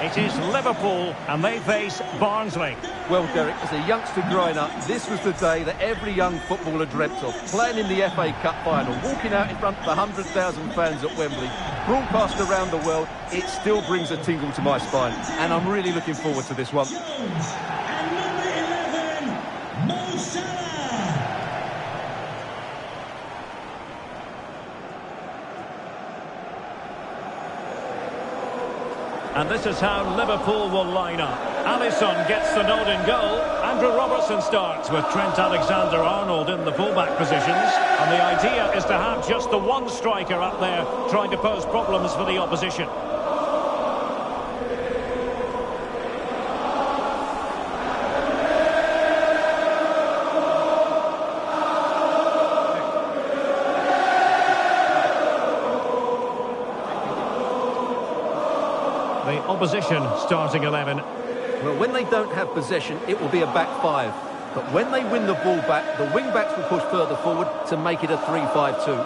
It is Liverpool, and they face Barnsley. Well, Derek, as a youngster growing up, this was the day that every young footballer dreamt of. Playing in the FA Cup final, walking out in front of 100,000 fans at Wembley, broadcast around the world, it still brings a tingle to my spine. And I'm really looking forward to this one. And number 11, Mo Salah. And this is how Liverpool will line up. Alisson gets the nod in goal. Andrew Robertson starts with Trent Alexander-Arnold in the fullback positions. And the idea is to have just the one striker up there trying to pose problems for the opposition. The opposition starting 11. Well, when they don't have possession, it will be a back five. But when they win the ball back, the wing-backs will push further forward to make it a 3-5-2.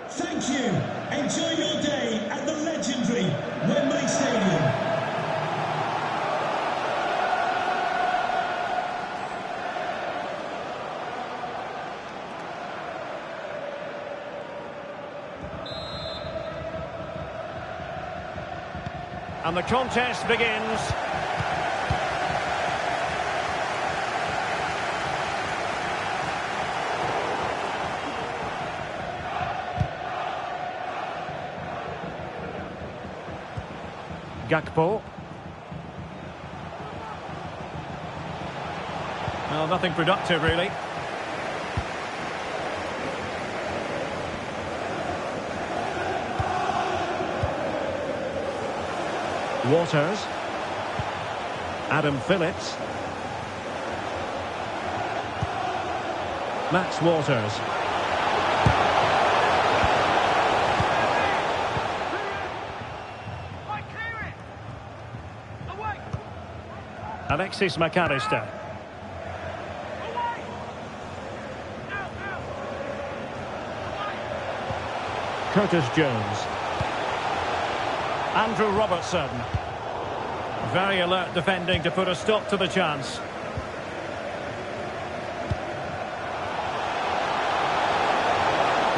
Thank you. Enjoy your day at the legendary Wembley Stadium. And the contest begins. Gakpo. Well, nothing productive, really. Waters. Adam Phillips. Max Waters. Alexis McAllister. Curtis Jones. Andrew Robertson. Very alert defending to put a stop to the chance.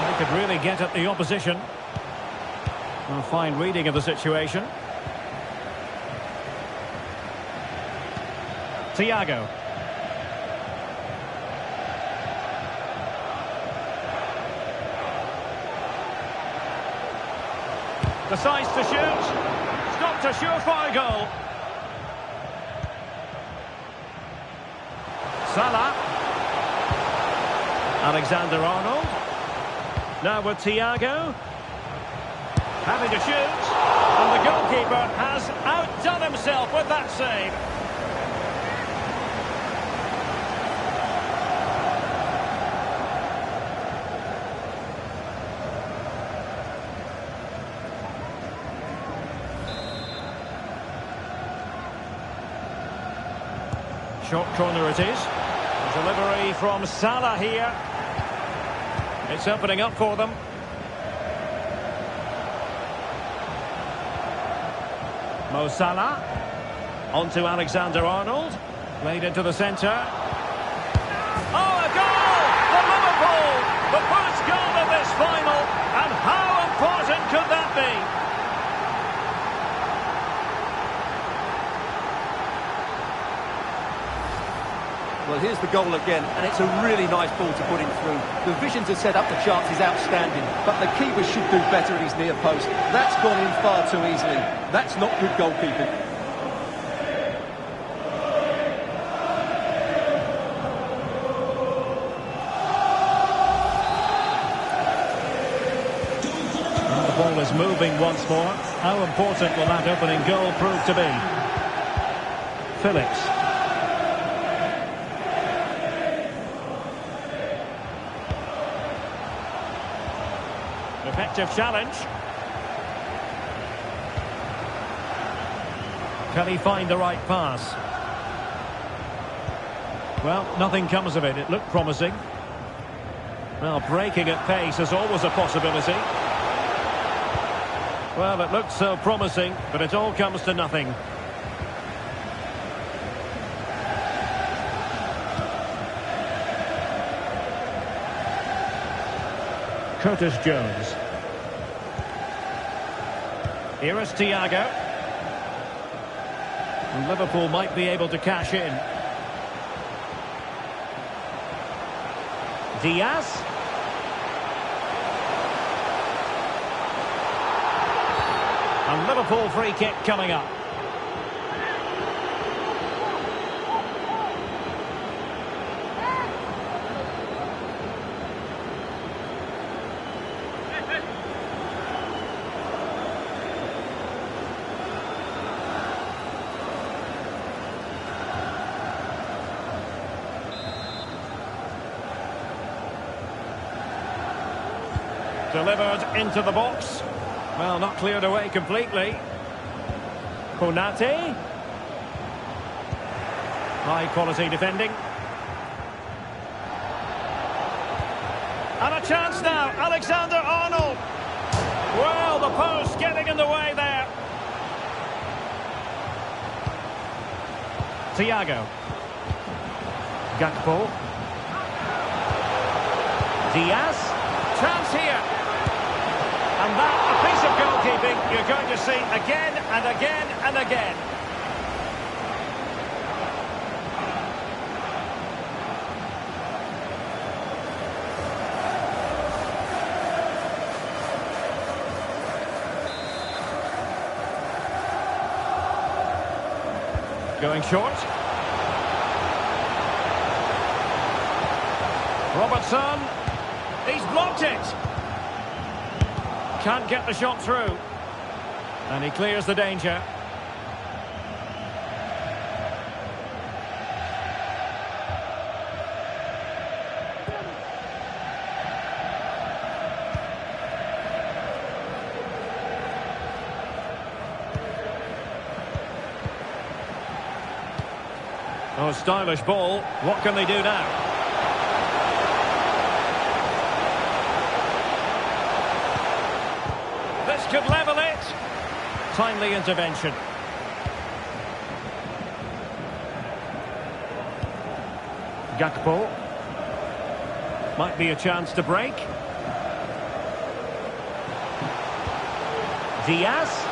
They could really get at the opposition. A fine reading of the situation. Thiago. Decides to shoot. Stopped a surefire goal. Salah. Alexander-Arnold. Now with Thiago. Having to shoot. And the goalkeeper has outdone himself with that save. Short corner it is. Delivery from Salah here. It's opening up for them. Mo Salah. On to Alexander-Arnold. Played into the centre. Oh, a goal for Liverpool! The first goal of this final. And how important could that be? Well, here's the goal again, and it's a really nice ball to put him through. The vision to set up the chance is outstanding, but the keeper should do better at his near post. That's gone in far too easily. That's not good goalkeeping. And the ball is moving once more. How important will that opening goal prove to be? Phillips. Effective challenge. Can he find the right pass? Well, nothing comes of it. It looked promising. Well, breaking at pace is always a possibility. Well, it looked so promising, but it all comes to nothing. Curtis Jones. Here is Thiago. And Liverpool might be able to cash in. Diaz. And Liverpool free kick coming up. Delivered into the box. Well, not cleared away completely. Konate. High quality defending. And a chance now. Alexander-Arnold. Well, the post getting in the way there. Thiago. Gakpo. Diaz. Chance here. And that, a piece of goalkeeping you're going to see again and again and again. Going short. Robertson. He's blocked it. Can't get the shot through. And he clears the danger. Oh, stylish ball. What can they do now? This could level it. Timely intervention. Gakpo. Might be a chance to break. Diaz.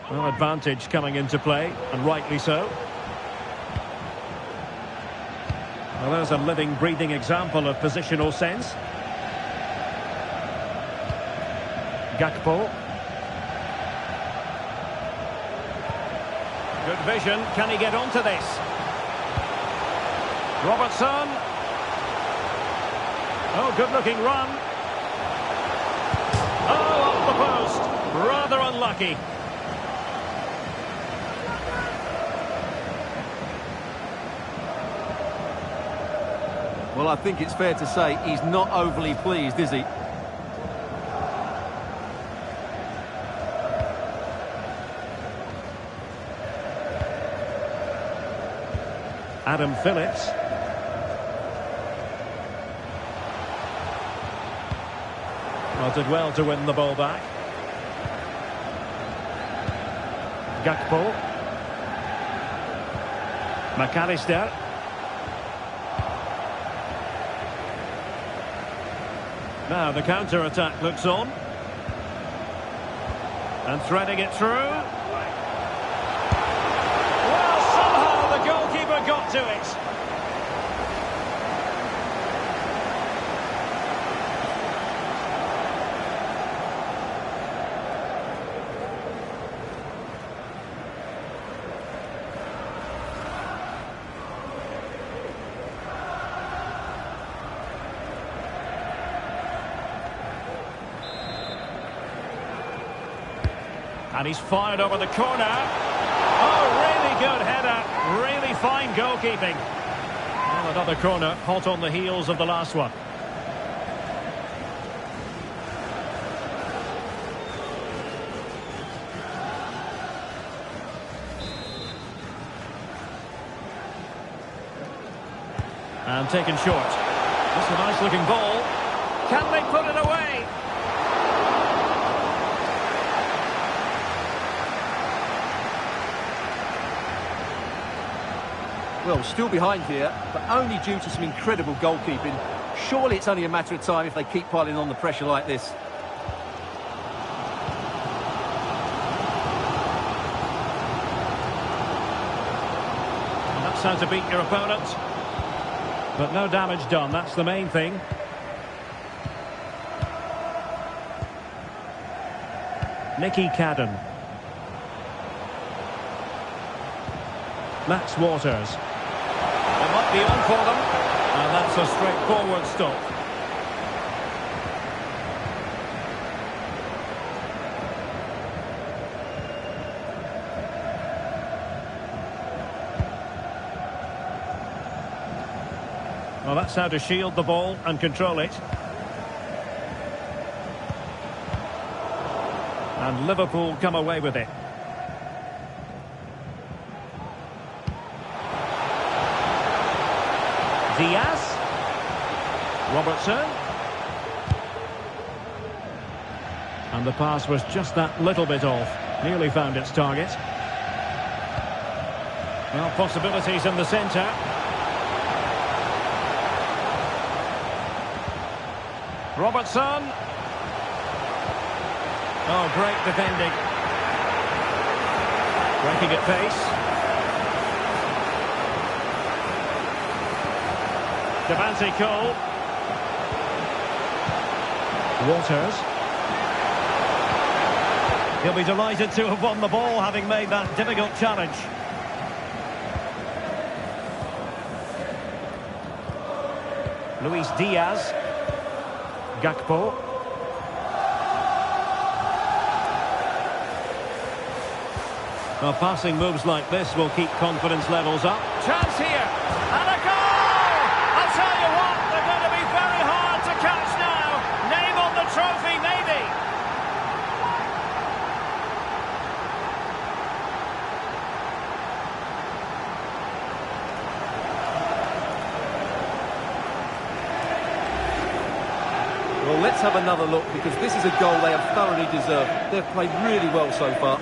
Well, advantage coming into play, and rightly so. Well, there's a living, breathing example of positional sense. Gakpo. Good vision. Can he get onto this? Robertson. Oh, good-looking run. Oh, off the post. Rather unlucky. Well, I think it's fair to say he's not overly pleased, is he? Adam Phillips. Well, did well to win the ball back. Gakpo. McAllister. Now the counter-attack looks on. And threading it through. Well, somehow the goalkeeper got to it. And he's fired over the corner. Oh, really good header. Really fine goalkeeping. Well, another corner, hot on the heels of the last one. And taken short. That's a nice looking ball. Can they put it away? Well, still behind here, but only due to some incredible goalkeeping. Surely it's only a matter of time if they keep piling on the pressure like this. And that's how to beat your opponent. But no damage done, that's the main thing. Nicky Cadden. Max Waters. It might be on for them. And that's a straightforward stop. Well, that's how to shield the ball and control it. And Liverpool come away with it. Diaz. Robertson. And the pass was just that little bit off. Nearly found its target. Well, possibilities in the centre. Robertson. Oh, great defending. Breaking at pace. Devante Cole. Waters. He'll be delighted to have won the ball, having made that difficult challenge. Luis Diaz. Gakpo. Well, passing moves like this will keep confidence levels up. Chance here, and a goal! I'll tell you what, they're going to be very hard to catch now. Name on the trophy, maybe. Well, let's have another look, because this is a goal they have thoroughly deserved. They've played really well so far.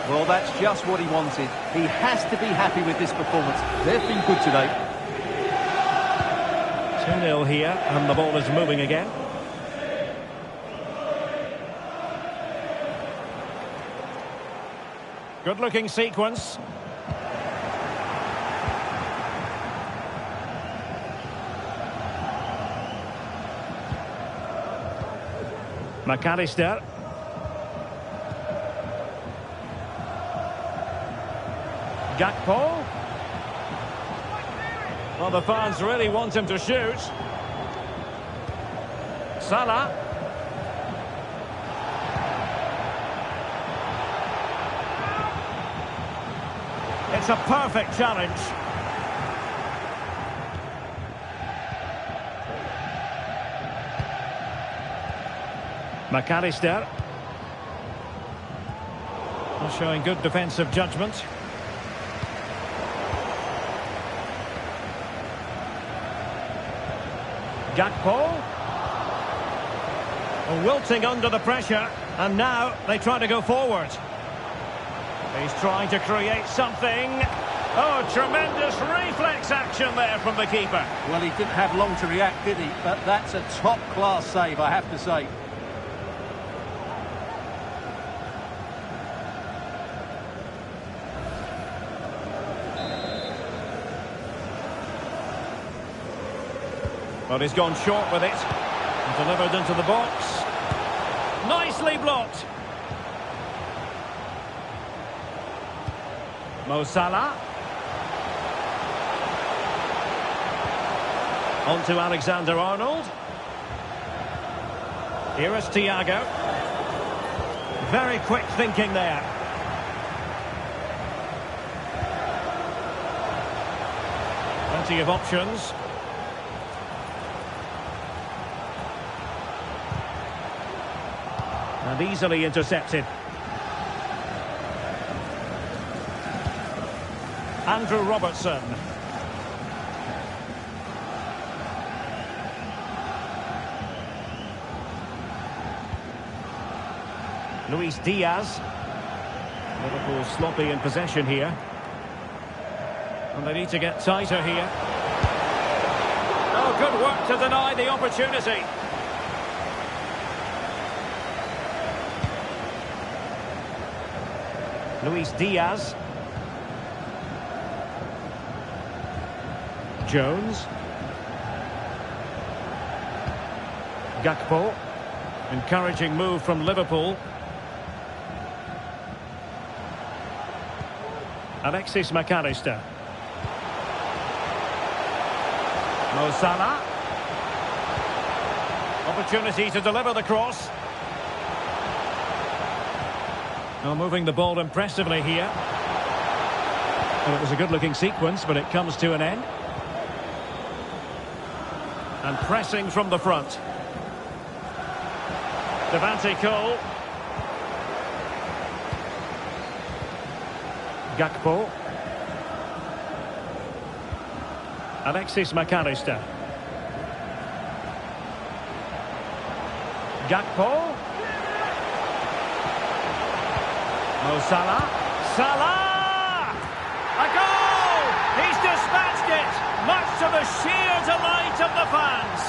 Well, that's just what he wanted. He has to be happy with this performance. They've been good today. 2-0 here, and the ball is moving again. Good-looking sequence. McAllister. Gakpo. Well, the fans really want him to shoot. Salah. It's a perfect challenge. McAllister. Showing good defensive judgment. Gakpo. Wilting under the pressure, and now they try to go forward. He's trying to create something. Oh, tremendous reflex action there from the keeper. Well, he didn't have long to react, did he? But that's a top-class save, I have to say. But he's gone short with it. And delivered into the box. Nicely blocked. Mo Salah. On to Alexander-Arnold. Here is Thiago. Very quick thinking there. Plenty of options. And easily intercepted. Andrew Robertson. Luis Diaz. Liverpool sloppy in possession here. And they need to get tighter here. Oh, good work to deny the opportunity. Luis Diaz. Jones. Gakpo. Encouraging move from Liverpool. Alexis McAllister. Mo Salah. Opportunity to deliver the cross. Now moving the ball impressively here. Well, it was a good-looking sequence, but it comes to an end. And pressing from the front. Devante Cole. Gakpo. Alexis McAllister. Gakpo. Mo Salah. Salah! A goal! He's dispatched it, much to the sheer delight of the fans.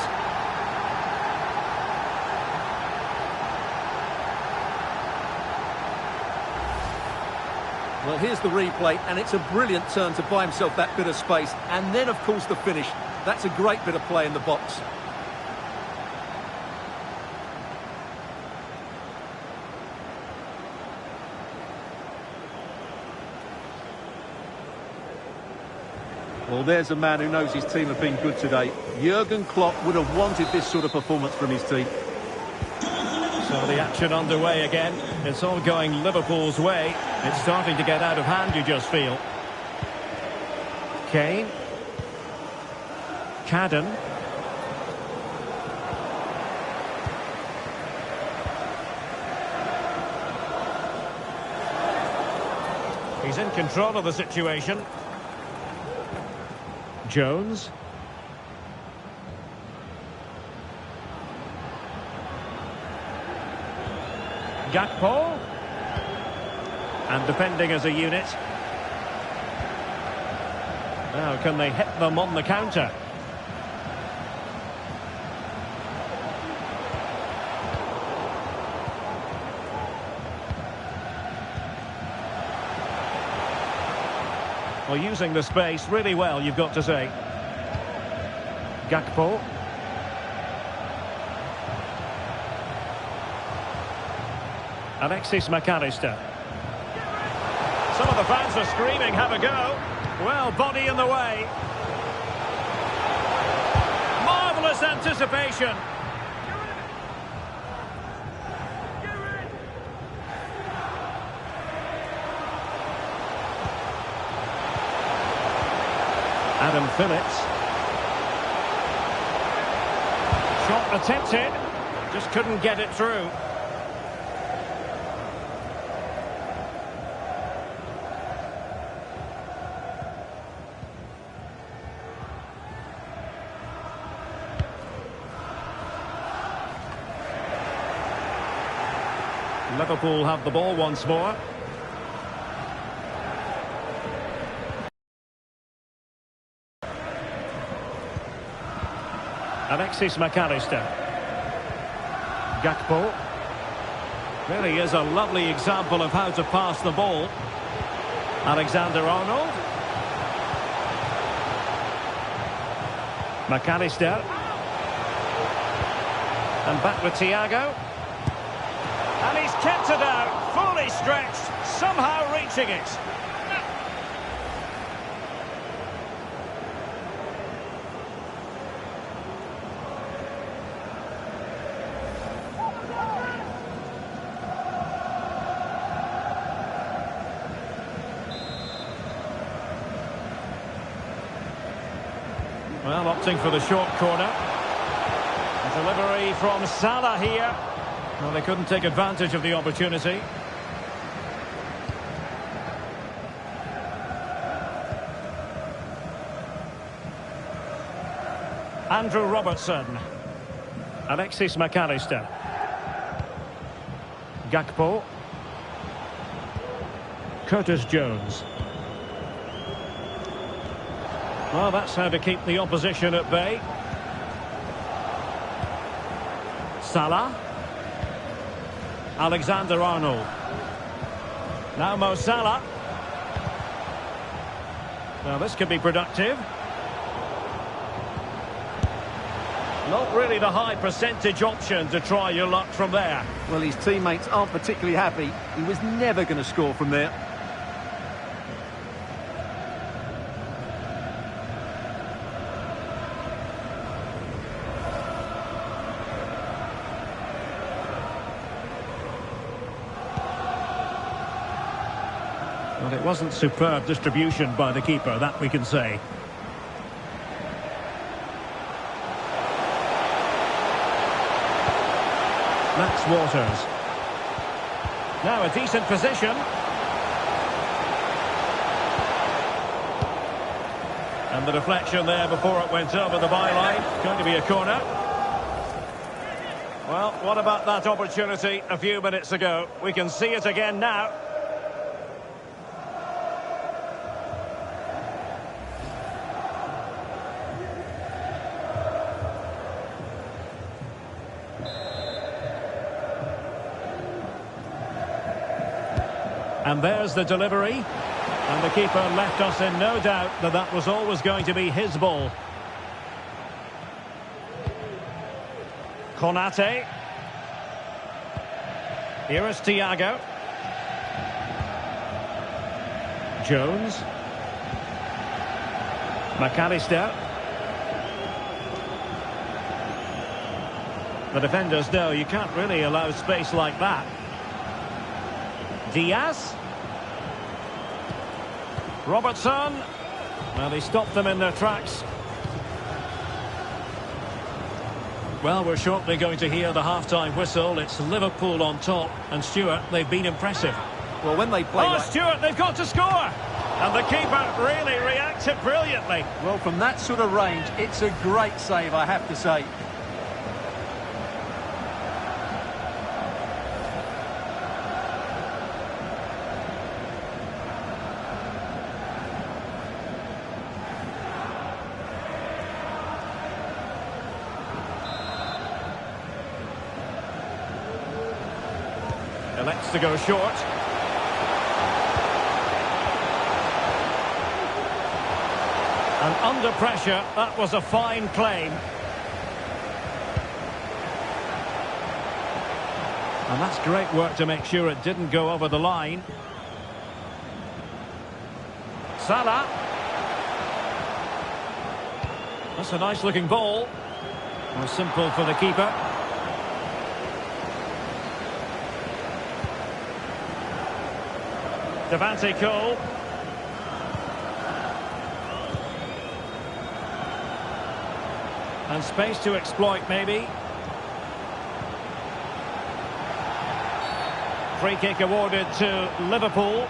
Well, here's the replay, and it's a brilliant turn to buy himself that bit of space. And then, of course, the finish. That's a great bit of play in the box. Well, there's a man who knows his team have been good today. Jurgen Klopp would have wanted this sort of performance from his team. So the action underway again. It's all going Liverpool's way. It's starting to get out of hand, you just feel. Kane. Cadden. He's in control of the situation. Jones. Gakpo. And defending as a unit. Now, can they hit them on the counter? Well, using the space really well, you've got to say. Gakpo. Alexis McAllister. Some of the fans are screaming, have a go. Well, body in the way. Marvellous anticipation. Adam Phillips. Shot attempted. Just couldn't get it through. Liverpool have the ball once more. Alexis McAllister. Gakpo. Really is a lovely example of how to pass the ball. Alexander-Arnold. McAllister. And back with Thiago. And he's kept it out, fully stretched, somehow reaching it. Well, opting for the short corner. A delivery from Salah here. Well, they couldn't take advantage of the opportunity. Andrew Robertson. Alexis McAllister. Gakpo. Curtis Jones. Well, that's how to keep the opposition at bay. Salah. Alexander-Arnold. Now Mo Salah. Now this could be productive. Not really the high percentage option to try your luck from there. Well, his teammates aren't particularly happy. He was never going to score from there. Well, it wasn't superb distribution by the keeper, that we can say. Max Waters. Now a decent position. And the deflection there before it went over the byline. Going to be a corner. Well, what about that opportunity a few minutes ago? We can see it again now. And there's the delivery. And the keeper left us in no doubt that that was always going to be his ball. Konate. Here is Thiago. Jones. McAllister. The defenders know you can't really allow space like that. Diaz. Robertson. Well, he stopped them in their tracks. Well, we're shortly going to hear the half-time whistle. It's Liverpool on top. And Stuart, they've been impressive. Well, when they play... Oh, Stuart, they've got to score! And the keeper really reacted brilliantly. Well, from that sort of range, it's a great save, I have to say. Elects to go short. And under pressure, that was a fine claim. And that's great work to make sure it didn't go over the line. Salah. That's a nice looking ball. More simple for the keeper. Devante Cole. And space to exploit, maybe. Free kick awarded to Liverpool.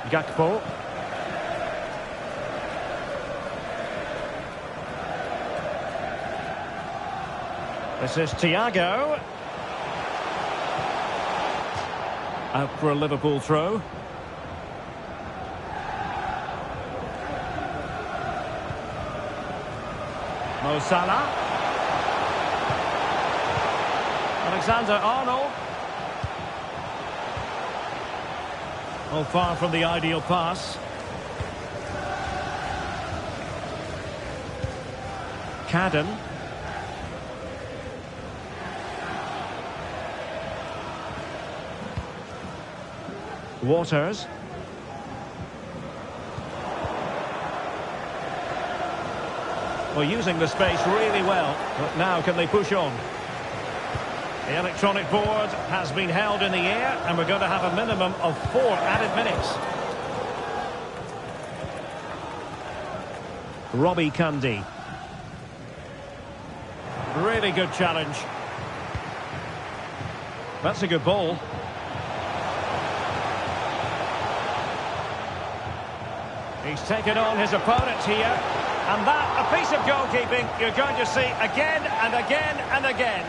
Gakpo. This is Thiago. Out for a Liverpool throw. Mo Salah. Alexander-Arnold. Well, far from the ideal pass. Cadden. Waters. Well, using the space really well, but now can they push on? The electronic board has been held in the air, and we're going to have a minimum of 4 added minutes. Robbie Cundy. Really good challenge. That's a good ball. He's taken on his opponent here. And that, a piece of goalkeeping you're going to see again and again and again.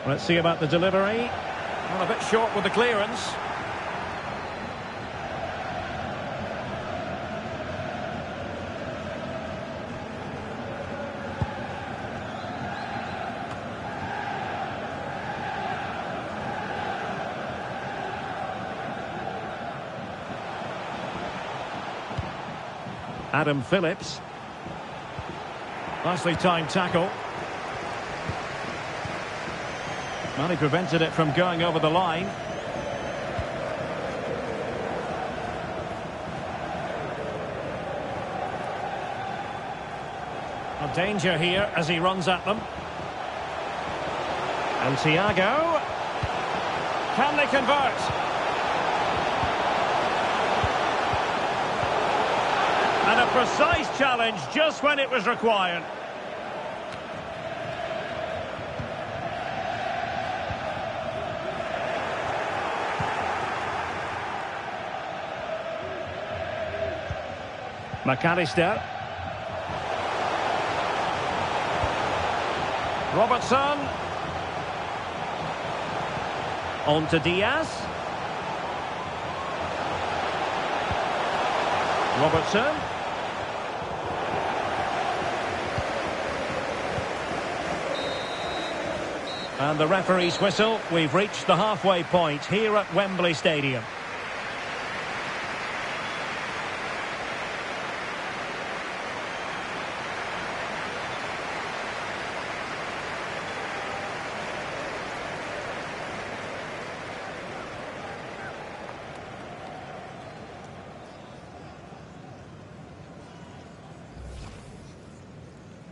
Let's see about the delivery. Well, a bit short with the clearance. Adam Phillips. Nicely timed tackle. Well, he prevented it from going over the line. A danger here as he runs at them. And Thiago. Can they convert? And a precise challenge just when it was required. McAllister. Robertson. On to Diaz. Robertson. And the referee's whistle. We've reached the halfway point here at Wembley Stadium.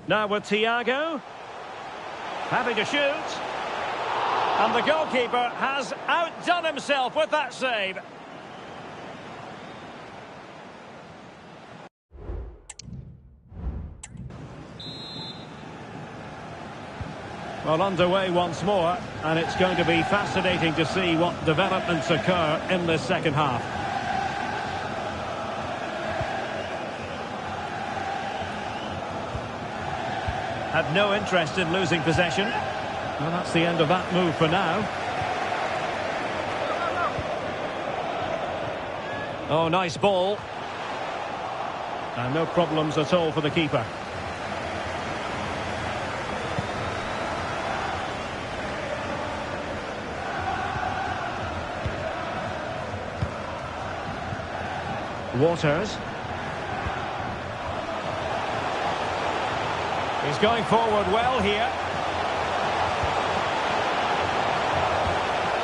Now with Thiago. Happy to shoot. And the goalkeeper has outdone himself with that save. Well, underway once more, and it's going to be fascinating to see what developments occur in this second half. Had no interest in losing possession. Well, that's the end of that move for now. Oh, nice ball. And no problems at all for the keeper. Waters. He's going forward well here.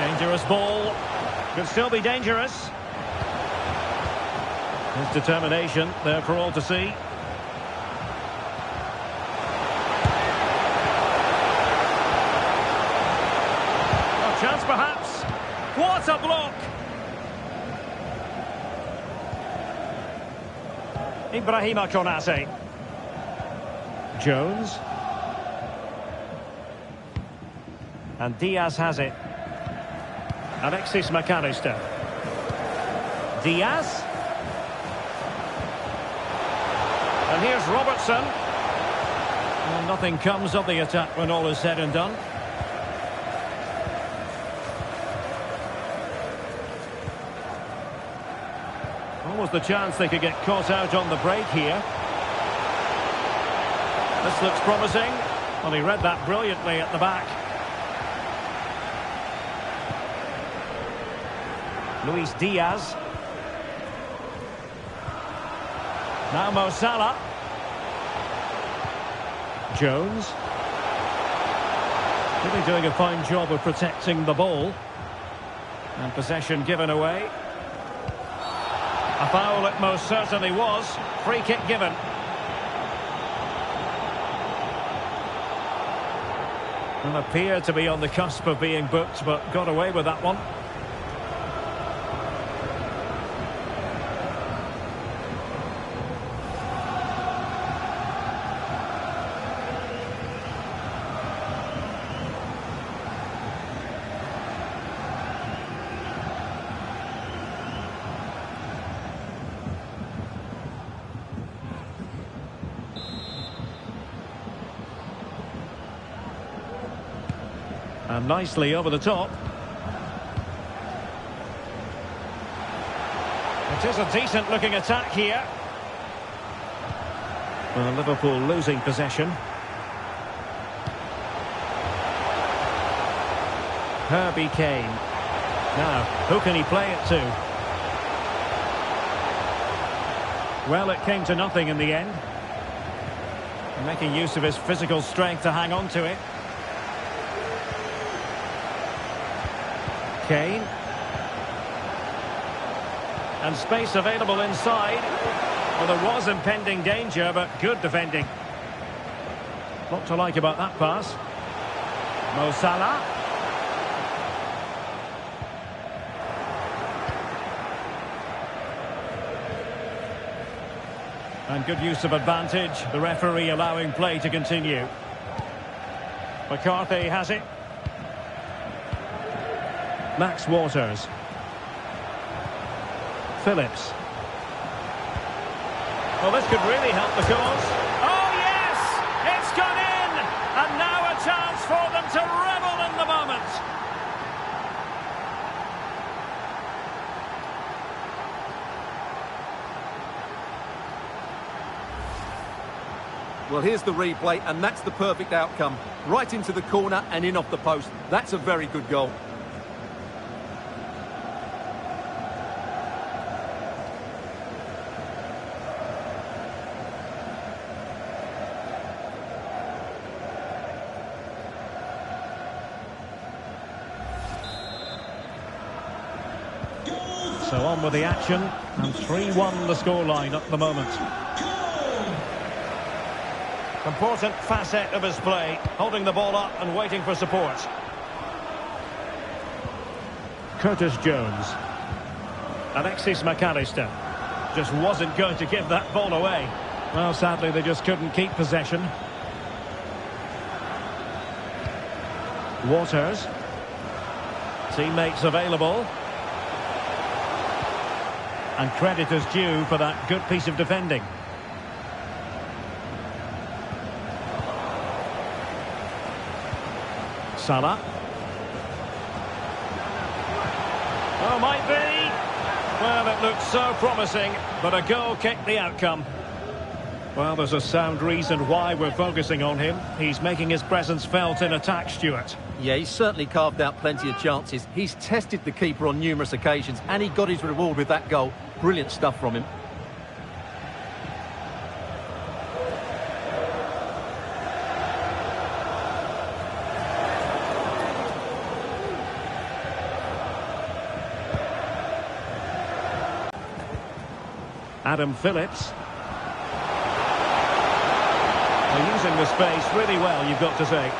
Dangerous ball. Could still be dangerous. His determination there for all to see. A chance perhaps. What a block. Ibrahima Konate. Jones. And Diaz has it. Alexis McAllister. Diaz. And here's Robertson. Well, nothing comes of the attack when all is said and done. Almost the chance they could get caught out on the break here. This looks promising. Well, he read that brilliantly at the back. Luis Diaz. Now Mo Salah. Jones. Really doing a fine job of protecting the ball. And possession given away. A foul it most certainly was. Free kick given. Well, appeared to be on the cusp of being booked, but got away with that one. And nicely over the top. It is a decent looking attack here. Well, Liverpool losing possession. Herbie Kane. Now, who can he play it to? Well, it came to nothing in the end. Making use of his physical strength to hang on to it. Kane. And space available inside. Well, there was impending danger, but good defending. Lot to like about that pass. Mo Salah. And good use of advantage. The referee allowing play to continue. McCarthy has it. Max Waters. Phillips. Well, this could really help the cause. Oh, yes! It's gone in! And now a chance for them to revel in the moment. Well, here's the replay, and that's the perfect outcome. Right into the corner and in off the post. That's a very good goal. So on with the action, and 3-1 the scoreline at the moment. Important facet of his play, holding the ball up and waiting for support. Curtis Jones. Alexis McAllister. Just wasn't going to give that ball away. Well, sadly, they just couldn't keep possession. Waters. Teammates available. And credit is due for that good piece of defending. Salah. Oh, might be. Well, it looked so promising, but a goal kicked the outcome. Well, there's a sound reason why we're focusing on him. He's making his presence felt in attack, Stuart. Yeah, he's certainly carved out plenty of chances. He's tested the keeper on numerous occasions, and he got his reward with that goal. Brilliant stuff from him. Adam Phillips. They're using the space really well, you've got to say.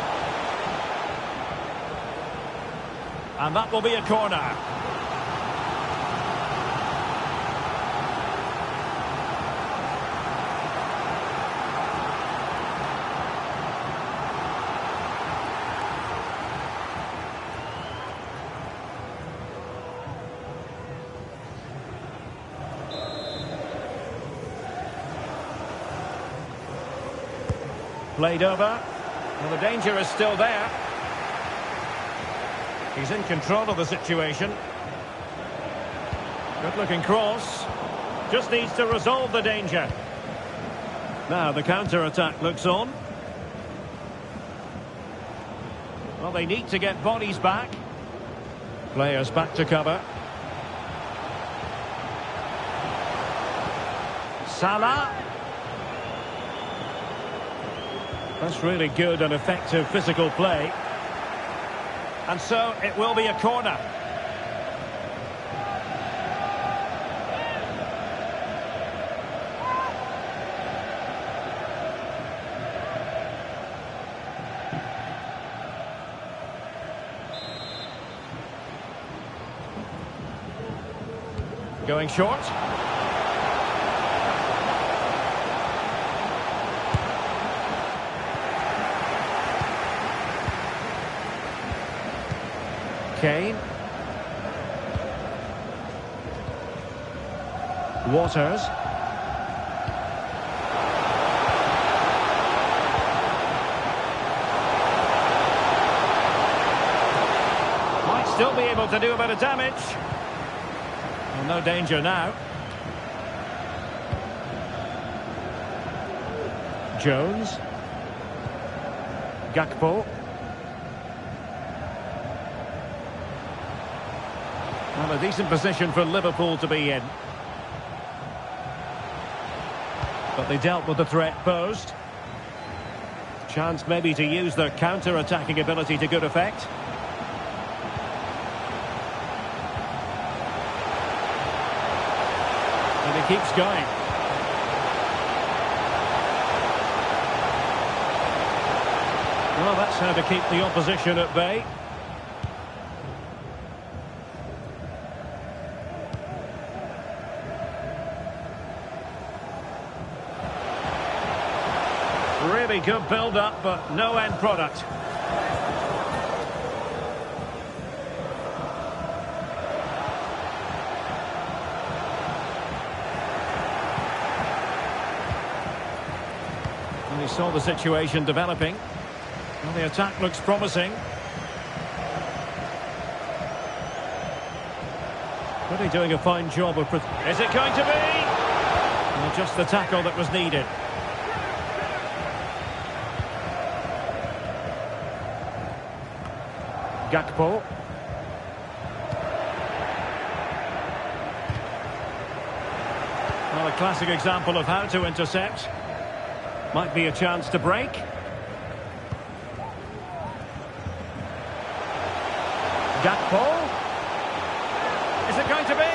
And that will be a corner. Played over. Well, the danger is still there. He's in control of the situation. Good-looking cross. Just needs to resolve the danger. Now the counter-attack looks on. Well, they need to get bodies back. Players back to cover. Salah. That's really good and effective physical play. And so it will be a corner. Going short. Kane. Waters. Might still be able to do a bit of damage. Well, no danger now. Jones. Gakpo. Well, a decent position for Liverpool to be in. But they dealt with the threat posed. Chance maybe to use their counter-attacking ability to good effect. And he keeps going. Well, that's how to keep the opposition at bay. Really good build-up, but no end product. And he saw the situation developing. Well, the attack looks promising. Really doing a fine job of... Is it going to be? Well, just the tackle that was needed. Gakpo. Well, a classic example of how to intercept. Might be a chance to break. Gakpo. Is it going to be?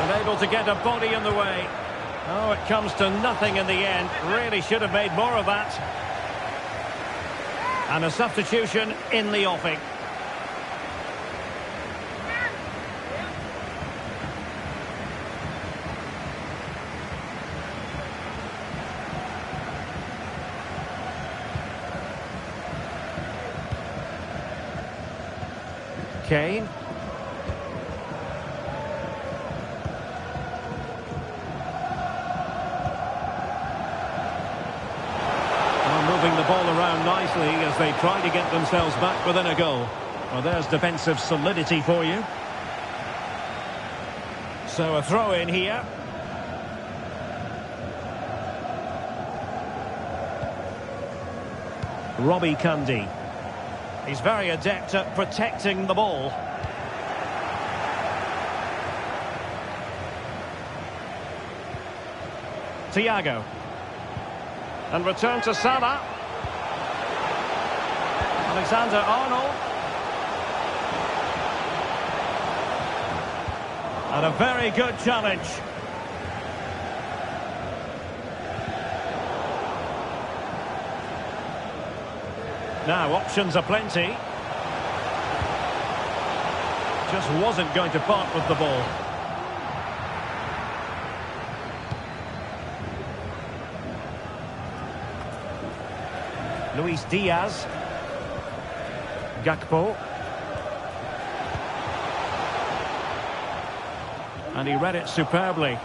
Unable to get a body in the way. Oh, it comes to nothing in the end. Really should have made more of that. And a substitution in the offing. Kane. Moving the ball around nicely as they try to get themselves back within a goal. Well, there's defensive solidity for you. So a throw in here. Robbie Cundy. He's very adept at protecting the ball. Thiago. And return to Salah. Alexander-Arnold. And a very good challenge. Now, options are plenty. Just wasn't going to part with the ball. Luis Diaz. Gakpo. And he read it superbly.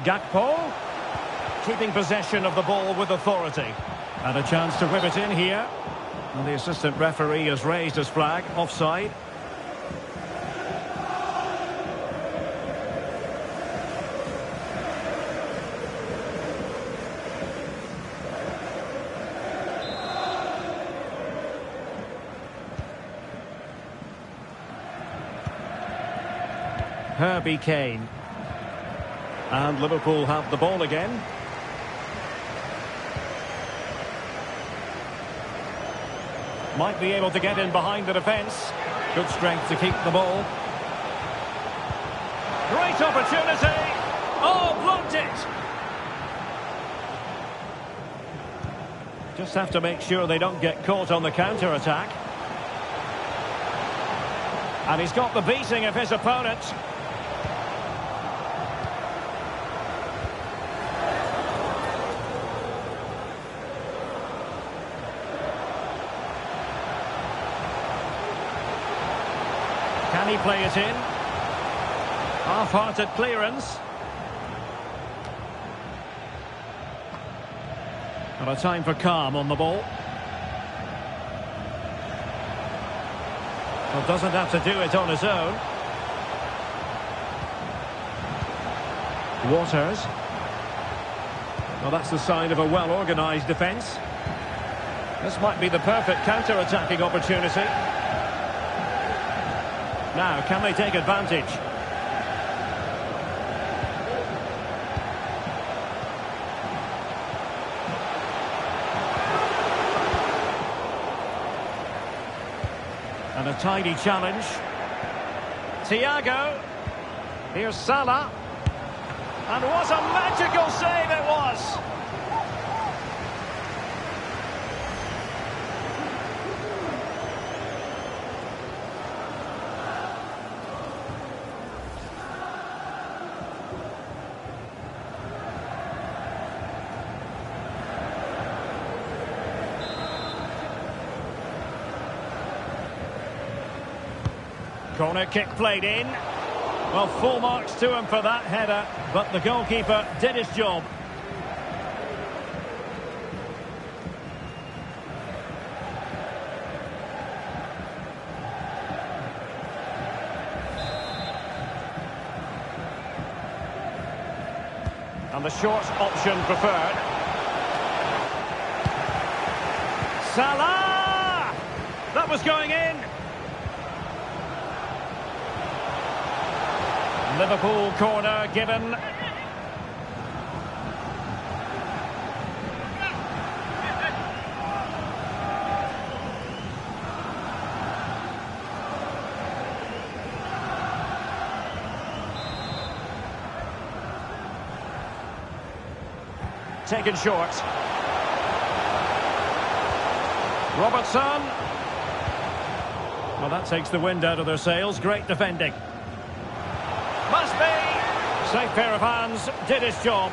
Gakpo. Keeping possession of the ball with authority. And a chance to rip it in here. And the assistant referee has raised his flag. Offside. Herbie Kane. And Liverpool have the ball again. Might be able to get in behind the defence. Good strength to keep the ball. Great opportunity. Oh, blocked it. Just have to make sure they don't get caught on the counter-attack. And he's got the beating of his opponent. Can he play it in? Half-hearted clearance. And a time for calm on the ball. Well, doesn't have to do it on his own. Waters. Well, that's the sign of a well-organised defence. This might be the perfect counter-attacking opportunity. Now, can they take advantage? And a tidy challenge. Thiago. Here's Salah. And what a magical save it was! Corner kick played in. Well, full marks to him for that header, but the goalkeeper did his job. And the short option preferred. Salah! That was going in. Liverpool corner given. Taken short. Robertson. Well, that takes the wind out of their sails. Great defending. Must be! Safe pair of hands, did his job.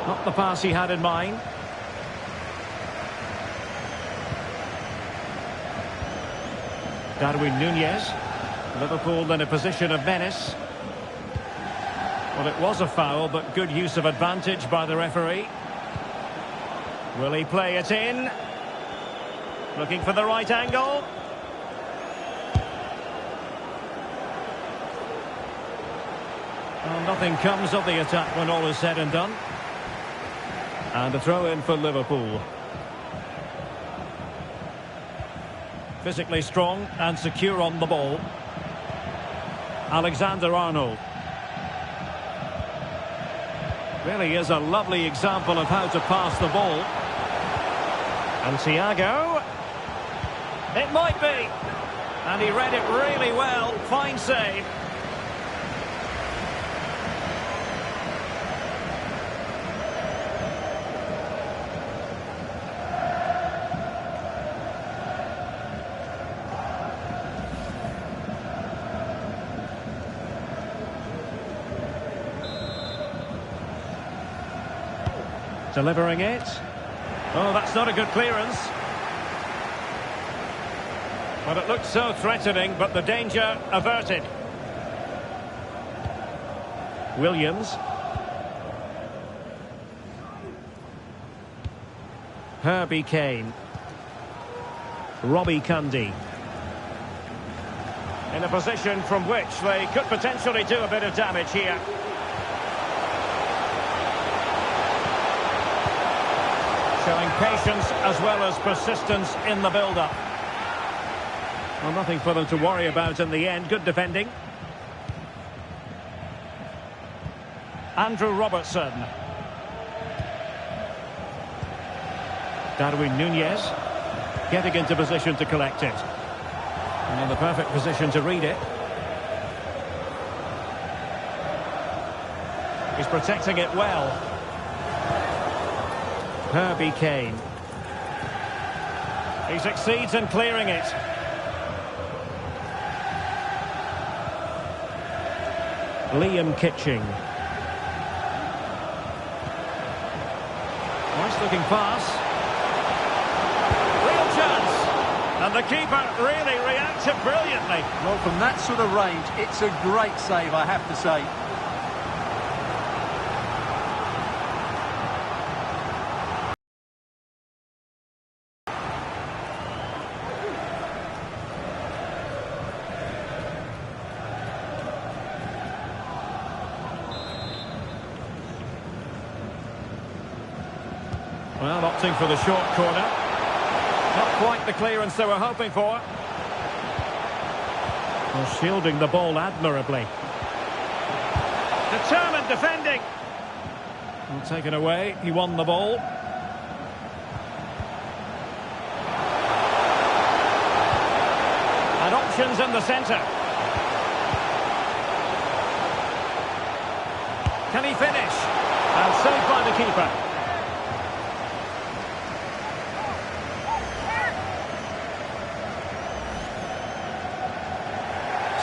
Not the pass he had in mind. Darwin Núñez. Liverpool in a position of menace. Well, it was a foul, but good use of advantage by the referee. Will he play it in? Looking for the right angle. Well, nothing comes of the attack when all is said and done. And a throw in for Liverpool. Physically strong and secure on the ball. Alexander-Arnold. Really is a lovely example of how to pass the ball. And Thiago. It might be. And he read it really well. Fine save. Delivering it. Oh, that's not a good clearance. Well, it looked so threatening, but the danger averted. Williams. Herbie Kane. Robbie Cundy. In a position from which they could potentially do a bit of damage here. Showing Showing patience as well as persistence in the build-up. Well, nothing for them to worry about in the end. Good defending. Andrew Robertson. Darwin Núñez getting into position to collect it. And in the perfect position to read it. He's protecting it well. Herbie Kane. He succeeds in clearing it. Liam Kitching. Nice looking pass. Real chance. And the keeper really reacted brilliantly. Well, from that sort of range, it's a great save, I have to say. Well, opting for the short corner. Not quite the clearance they were hoping for. Well, shielding the ball admirably. Determined defending. Well, taken away. He won the ball. And options in the centre. Can he finish? And saved by the keeper.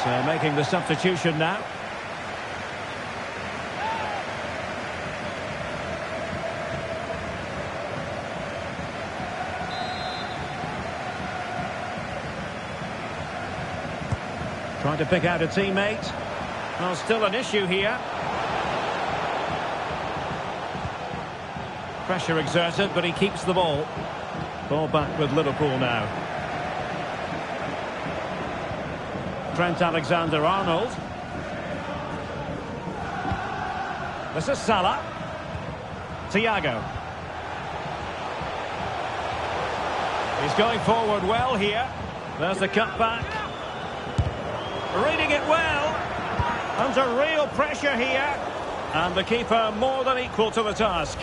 So making the substitution now. Trying to pick out a teammate. Well, still an issue here. Pressure exerted, but he keeps the ball. Ball back with Liverpool now. Trent Alexander-Arnold. This is Salah. Thiago. He's going forward well here. There's the cutback. Reading it well. Under real pressure here. And the keeper more than equal to the task.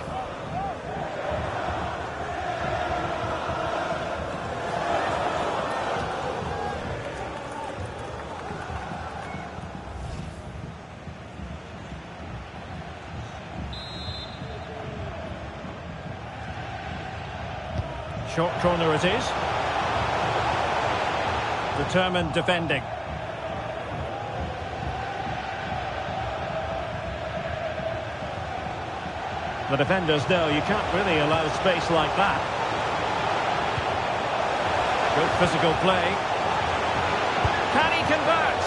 Short corner it is. Determined defending. The defenders know you can't really allow space like that. Good physical play. Can he convert?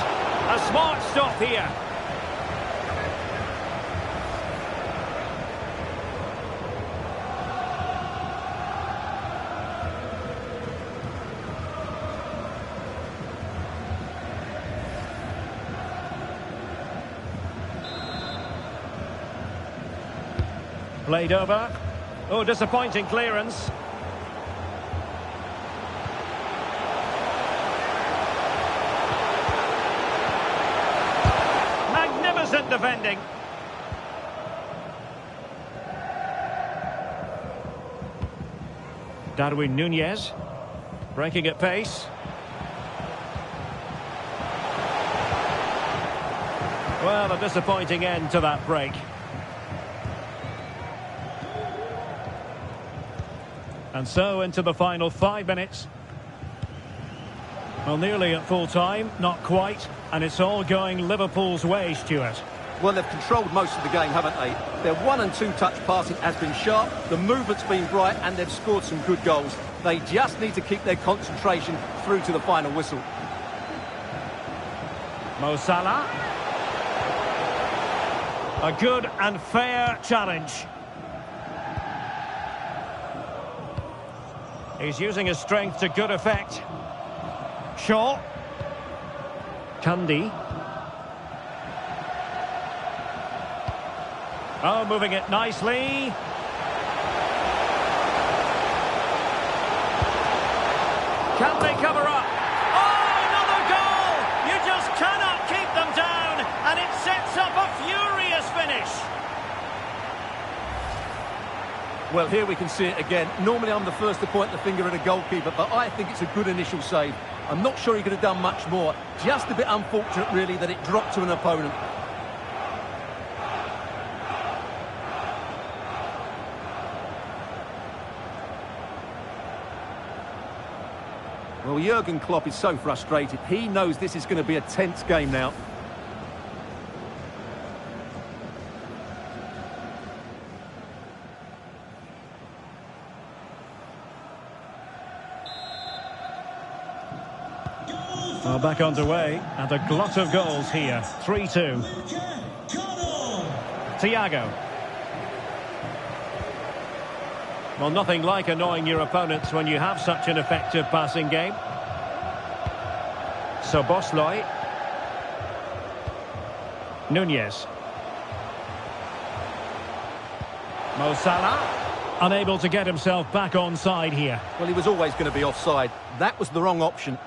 A smart stop here. Played over. Oh, disappointing clearance. Magnificent defending. Darwin Núñez. Breaking at pace. Well, a disappointing end to that break. And so into the final 5 minutes. Well, nearly at full time, not quite. And it's all going Liverpool's way, Stuart. Well, they've controlled most of the game, haven't they? Their 1- and 2-touch passing has been sharp, the movement's been bright, and they've scored some good goals. They just need to keep their concentration through to the final whistle. Mo Salah. A good and fair challenge. He's using his strength to good effect. Shaw. Cundy. Oh, moving it nicely. Can they cover up? Oh, another goal! You just cannot keep them down, and it sets up a furious finish. Well, here we can see it again. Normally I'm the first to point the finger at a goalkeeper, but I think it's a good initial save. I'm not sure he could have done much more. Just a bit unfortunate, really, that it dropped to an opponent. Well, Jurgen Klopp is so frustrated. He knows this is going to be a tense game now. Well, back underway, and a glut of goals here. 3-2. Thiago. Well, nothing like annoying your opponents when you have such an effective passing game. So Barnsley. Nunez. Mo Salah. Unable to get himself back onside here. Well, he was always going to be offside. That was the wrong option.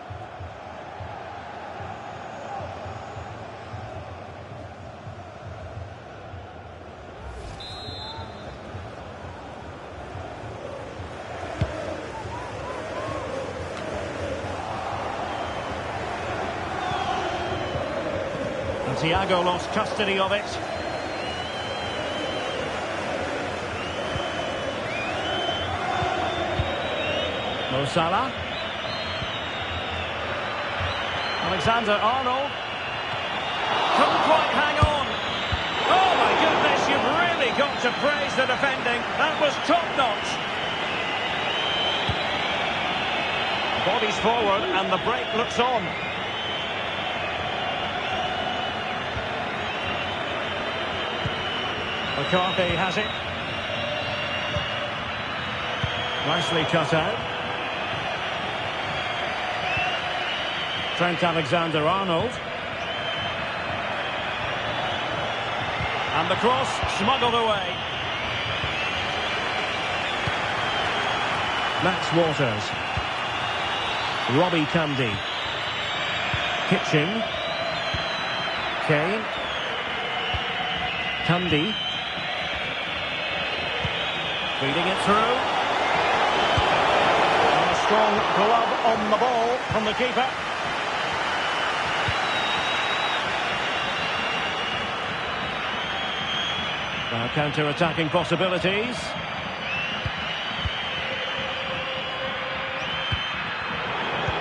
Thiago lost custody of it. Mo Salah. Alexander-Arnold. Couldn't quite hang on. Oh my goodness, you've really got to praise the defending. That was top-notch. Bodies forward and the break looks on. McCarthy has it. Nicely cut out. Trent Alexander-Arnold. And the cross smuggled away. Max Waters. Robbie Cundy. Kitching. Kane. Cundy. Feeding it through. And a strong glove on the ball from the keeper. Now counter-attacking possibilities.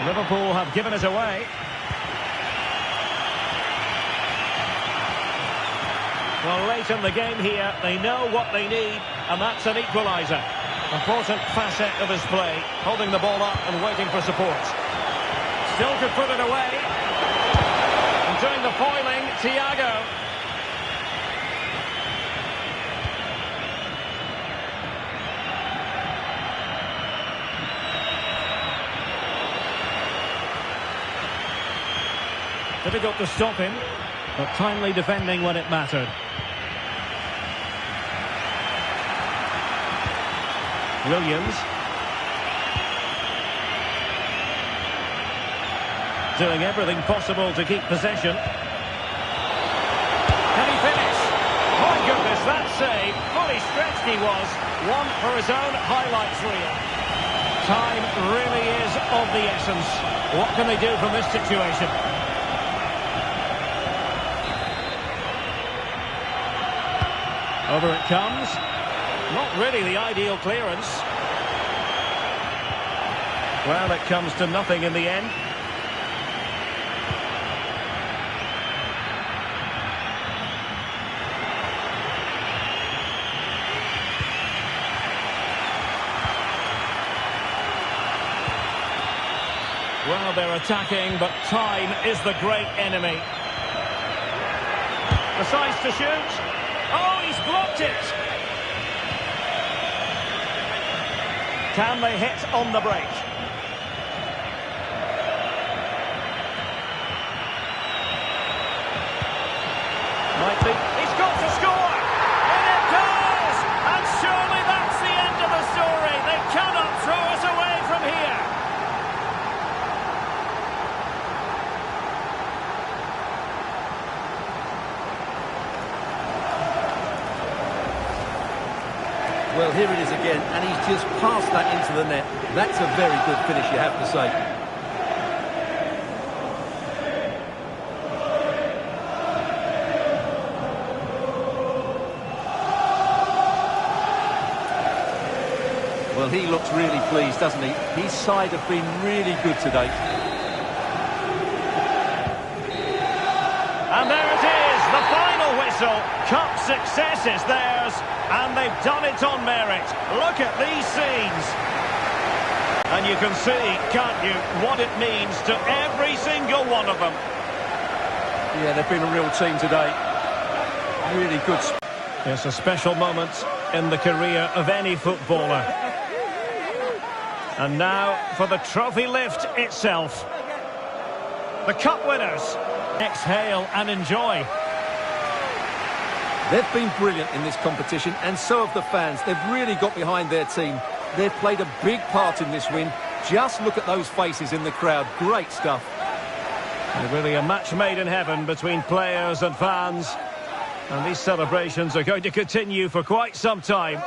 Liverpool have given it away. Well, late in the game here, they know what they need, and that's an equaliser. Important facet of his play, holding the ball up and waiting for support. Still could put it away. And doing the foiling, Thiago. Difficult to stop him, but timely defending when it mattered. Williams. Doing everything possible to keep possession. Can he finish? My goodness, that save. Fully stretched he was. One for his own highlights reel. Time really is of the essence. What can they do from this situation? Over it comes. Not really the ideal clearance. Well, it comes to nothing in the end. Well, they're attacking, but time is the great enemy. Decides to shoot. Oh, he's blocked it. Can they hit on the break? Might be. He's got to score! And it does! And surely that's the end of the story. They cannot throw us away from here. Well, here it is again, and he's just passed that into the net. That's a very good finish, you have to say. Well, he looks really pleased, doesn't he? His side have been really good today. And there it is, the final whistle. Cup success is theirs, and they've done it on merit. Look at these scenes. And you can see, can't you, what it means to every single one of them. Yeah, they've been a real team today. Really good. It's a special moment in the career of any footballer. And now for the trophy lift itself. The cup winners. Exhale and enjoy. They've been brilliant in this competition, and so have the fans. They've really got behind their team. They've played a big part in this win. Just look at those faces in the crowd. Great stuff. And really a match made in heaven between players and fans. And these celebrations are going to continue for quite some time.